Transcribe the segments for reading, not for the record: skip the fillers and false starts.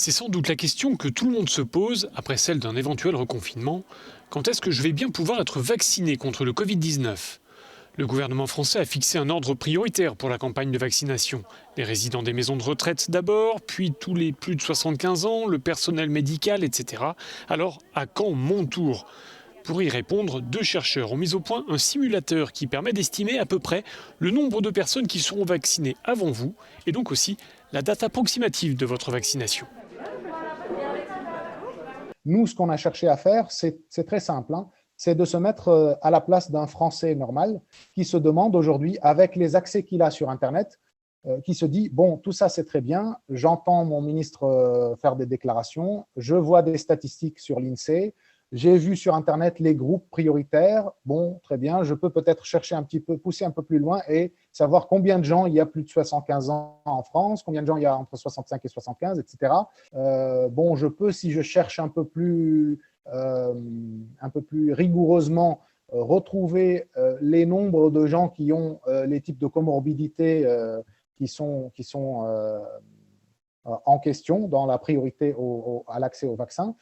C'est sans doute la question que tout le monde se pose après celle d'un éventuel reconfinement. Quand est-ce que je vais bien pouvoir être vacciné contre le Covid-19 ? Le gouvernement français a fixé un ordre prioritaire pour la campagne de vaccination. Les résidents des maisons de retraite d'abord, puis tous les plus de 75 ans, le personnel médical, etc. Alors, à quand mon tour ? Pour y répondre, 2 chercheurs ont mis au point un simulateur qui permet d'estimer à peu près le nombre de personnes qui seront vaccinées avant vous, et donc aussi la date approximative de votre vaccination. Nous, ce qu'on a cherché à faire, c'est très simple, hein. C'est de se mettre à la place d'un Français normal qui se demande aujourd'hui, avec les accès qu'il a sur Internet, qui se dit, bon, tout ça c'est très bien, j'entends mon ministre faire des déclarations, je vois des statistiques sur l'INSEE, j'ai vu sur Internet les groupes prioritaires, bon, très bien, je peux peut-être chercher un petit peu, pousser un peu plus loin et savoir combien de gens il y a plus de 75 ans en France, combien de gens il y a entre 65 et 75, etc. Bon, je peux, si je cherche un peu plus rigoureusement, retrouver les nombres de gens qui ont les types de comorbidités qui sont en question dans la priorité à l'accès au vaccin.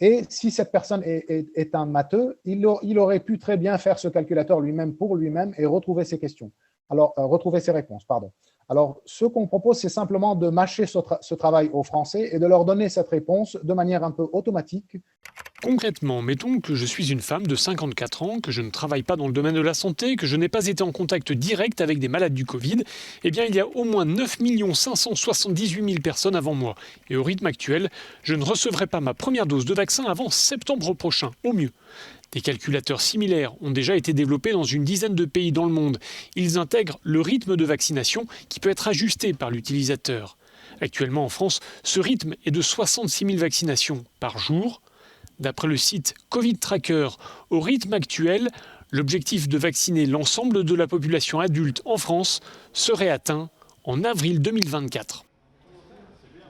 Et si cette personne est un matheux, il aurait pu très bien faire ce calculateur lui-même pour lui-même et retrouver ses questions. Alors, retrouver ses réponses, pardon. Alors, ce qu'on propose, c'est simplement de mâcher ce travail aux Français et de leur donner cette réponse de manière un peu automatique. Concrètement, mettons que je suis une femme de 54 ans, que je ne travaille pas dans le domaine de la santé, que je n'ai pas été en contact direct avec des malades du Covid. Eh bien, il y a au moins 9 578 000 personnes avant moi. Et au rythme actuel, je ne recevrai pas ma première dose de vaccin avant septembre prochain, au mieux. Des calculateurs similaires ont déjà été développés dans une dizaine de pays dans le monde. Ils intègrent le rythme de vaccination qui peut être ajusté par l'utilisateur. Actuellement en France, ce rythme est de 66 000 vaccinations par jour. D'après le site Covid Tracker, au rythme actuel, l'objectif de vacciner l'ensemble de la population adulte en France serait atteint en avril 2024.